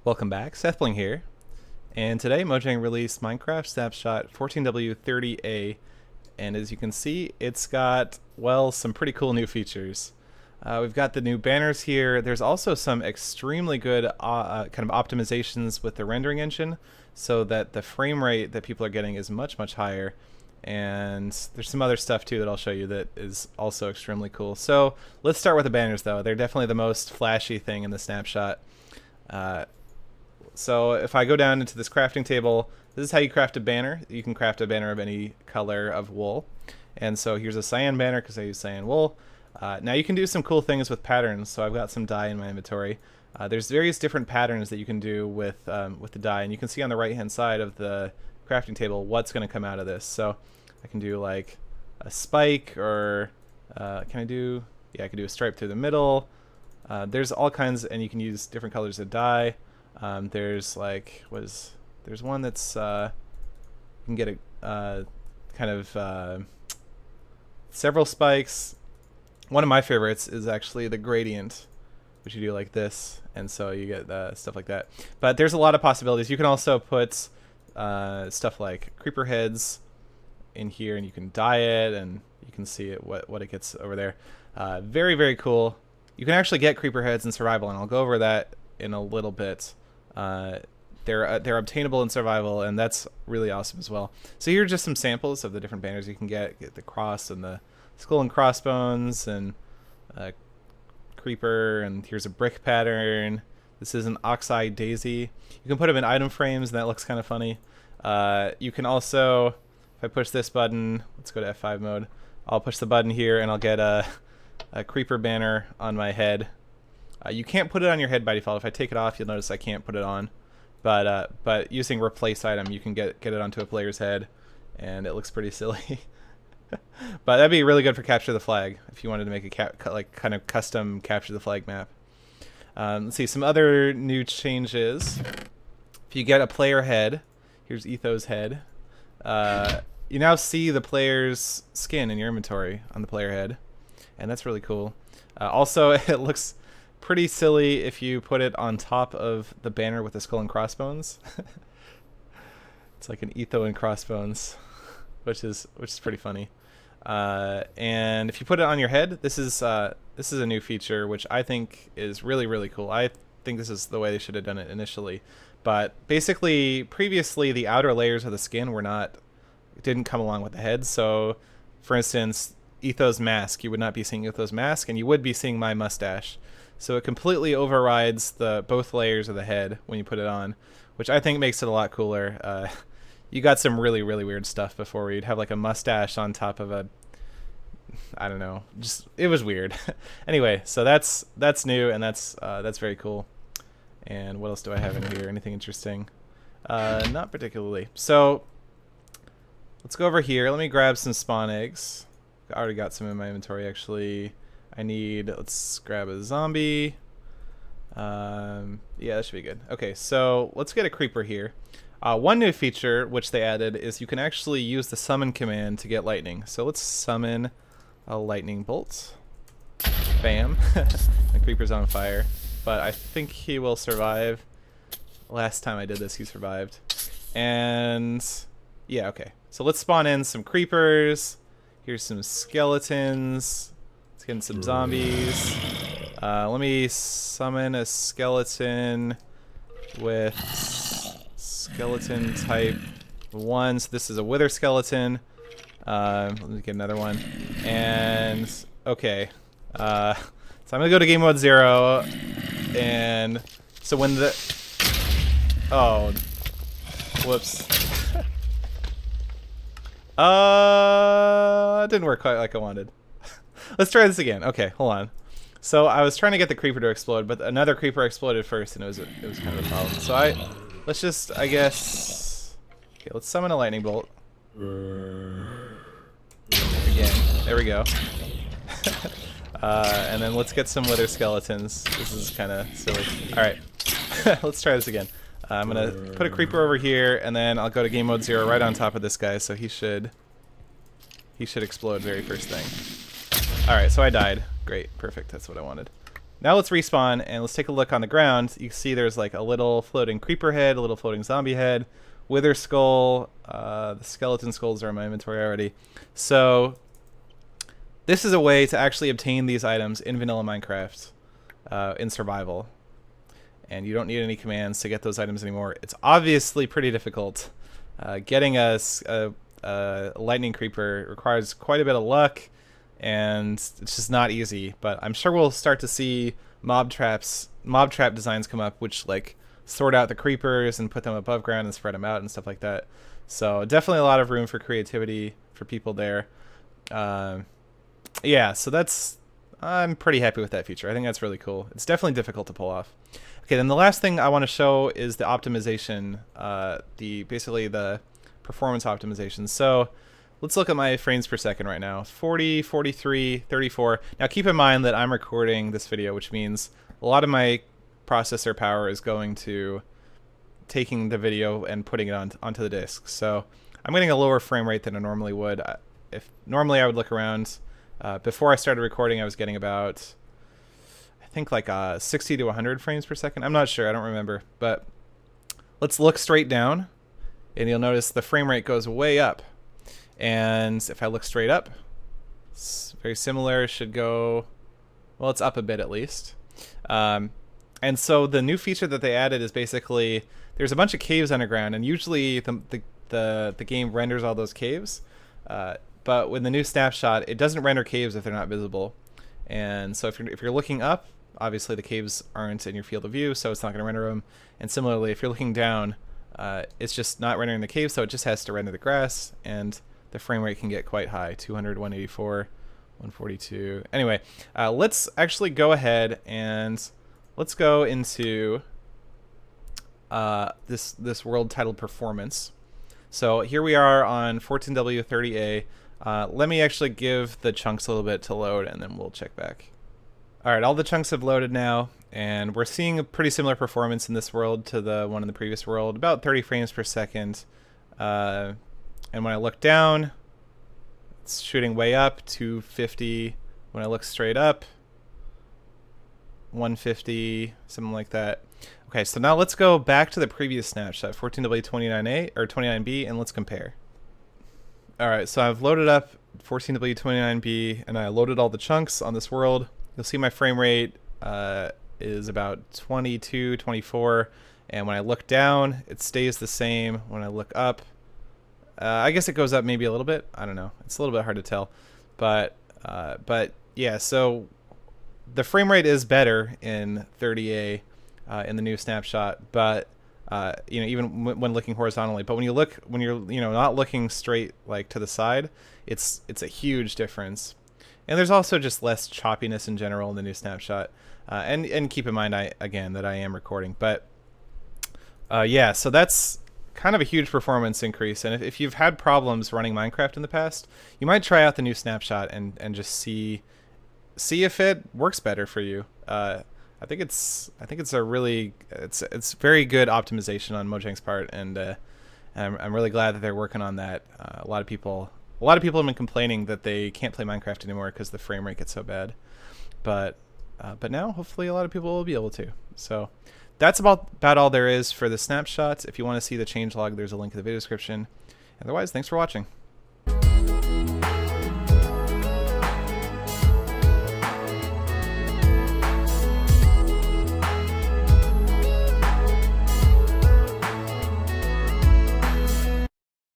Welcome back, Sethbling here, and today Mojang released Minecraft Snapshot 14w30a, and as you can see, it's got, well, some pretty cool new features. We've got the new banners here. There's also some extremely good kind of optimizations with the rendering engine, so that the frame rate that people are getting is much higher. And there's some other stuff too that I'll show you that is also extremely cool. So let's start with the banners though. They're definitely the most flashy thing in the snapshot. So if I go down into this crafting table, this is how you craft a banner. You can craft a banner of any color of wool. And so here's a cyan banner because I use cyan wool. Now you can do some cool things with patterns. So I've got some dye in my inventory. There's various different patterns that you can do with the dye, and you can see on the right hand side of the crafting table what's going to come out of this. So I can do like a spike, or can I do, yeah, I can do a stripe through the middle. There's all kinds, and you can use different colors of dye. There's like, there's one that's you can get a kind of several spikes. One of my favorites is actually the gradient, which you do like this, and so you get stuff like that. But there's a lot of possibilities. You can also put stuff like creeper heads in here, and you can dye it, and you can see it, what it gets over there. Very cool. You can actually get creeper heads in survival, and I'll go over that in a little bit. They're obtainable in survival, and that's really awesome as well. So here are just some samples of the different banners you can get the cross and the skull and crossbones, and creeper, and here's a brick pattern. This is an oxeye daisy. You can put them in item frames, and that looks kind of funny. You can also, if I push this button, let's go to F5 mode, I'll push the button here and I'll get a creeper banner on my head. You can't put it on your head by default. If I take it off, you'll notice I can't put it on. But using replace item, you can get it onto a player's head, and it looks pretty silly. But that'd be really good for capture the flag if you wanted to make a like kind of custom capture the flag map. Let's see some other new changes. If you get a player head, here's Etho's head. You now see the player's skin in your inventory on the player head, and that's really cool. Also, it looks pretty silly if you put it on top of the banner with the skull and crossbones. It's like an Etho and crossbones, which is pretty funny. And if you put it on your head, this is a new feature which I think is really cool. I think this is the way they should have done it initially. But basically, previously the outer layers of the skin didn't come along with the head. So, for instance, Etho's mask, you would not be seeing Etho's mask, and you would be seeing my mustache. So it completely overrides both layers of the head when you put it on, which I think makes it a lot cooler. You got some really weird stuff before where you'd have like a mustache on top of a, I don't know, just it was weird. Anyway, so that's new, and that's very cool. And what else do I have in here? Anything interesting? Not particularly. So let's go over here. Let me grab some spawn eggs. I already got some in my inventory actually. Let's grab a zombie. Yeah, that should be good. Okay, so let's get a creeper here. One new feature which they added is you can actually use the summon command to get lightning. So let's summon a lightning bolt. Bam. The creeper's on fire, but I think he will survive. Last time I did this, he survived. And yeah, okay. So let's spawn in some creepers. Here's some skeletons. Let's get in some zombies. Let me summon a skeleton with skeleton type 1. So this is a wither skeleton. Let me get another one. And okay. So I'm gonna go to game mode 0. And so when the whoops. It didn't work quite like I wanted. Let's try this again. Okay, hold on. So I was trying to get the creeper to explode, but another creeper exploded first, and it was kind of a problem. So let's just, I guess, okay, let's summon a lightning bolt. Again, there we go. And then let's get some wither skeletons. This is kind of silly. All right, let's try this again. I'm gonna put a creeper over here, and then I'll go to game mode 0 right on top of this guy, so he should explode very first thing. Alright, so I died. Great, perfect, that's what I wanted. now let's respawn and let's take a look on the ground. You can see there's like a little floating creeper head, a little floating zombie head, wither skull. The skeleton skulls are in my inventory already. So this is a way to actually obtain these items in vanilla Minecraft in survival. And you don't need any commands to get those items anymore. It's obviously pretty difficult. Getting a lightning creeper requires quite a bit of luck, and it's just not easy. But I'm sure we'll start to see mob trap designs come up, which like sort out the creepers and put them above ground and spread them out and stuff like that. So definitely a lot of room for creativity for people there. Yeah, so I'm pretty happy with that feature. I think that's really cool. It's definitely difficult to pull off. Okay, then the last thing I want to show is the optimization, basically the performance optimization. So let's look at my frames per second right now. 40, 43, 34. Now keep in mind that I'm recording this video, which means a lot of my processor power is going to taking the video and putting it onto the disk. So I'm getting a lower frame rate than I normally would. If normally I would look around, before I started recording I was getting about, I think like 60 to 100 frames per second. I'm not sure, I don't remember. But let's look straight down and you'll notice the frame rate goes way up. And if I look straight up, it's very similar. It should go, well, it's up a bit at least. And so the new feature that they added is basically there's a bunch of caves underground, and usually the game renders all those caves. But with the new snapshot, it doesn't render caves if they're not visible. And so if you're looking up, obviously the caves aren't in your field of view, so it's not going to render them. And similarly, if you're looking down, it's just not rendering the cave, so it just has to render the grass, and the frame rate can get quite high, 200, 184, 142. Anyway, let's actually go ahead and let's go into this world titled Performance. So here we are on 14w30a. Let me actually give the chunks a little bit to load, and then we'll check back. All right, all the chunks have loaded now, and we're seeing a pretty similar performance in this world to the one in the previous world, about 30 frames per second. And when I look down, it's shooting way up, 250. When I look straight up, 150, something like that. Okay, so now let's go back to the previous snapshot, 14w29a or 29b, and let's compare. All right, so I've loaded up 14w29b, and I loaded all the chunks on this world. You'll see my frame rate is about 22, 24, and when I look down, it stays the same. When I look up, I guess it goes up maybe a little bit. I don't know. It's a little bit hard to tell, but yeah. So the frame rate is better in 30A in the new snapshot, but you know, even when looking horizontally. But when you're not looking straight like to the side, it's a huge difference. And there's also just less choppiness in general in the new snapshot. And keep in mind, that I am recording. But yeah, so that's kind of a huge performance increase. And if you've had problems running Minecraft in the past, you might try out the new snapshot and just see if it works better for you. I think it's a really it's very good optimization on Mojang's part, and I'm really glad that they're working on that. A lot of people have been complaining that they can't play Minecraft anymore because the frame rate gets so bad, but now hopefully a lot of people will be able to. So that's about all there is for the snapshots. If you want to see the changelog, there's a link in the video description. Otherwise, thanks for watching.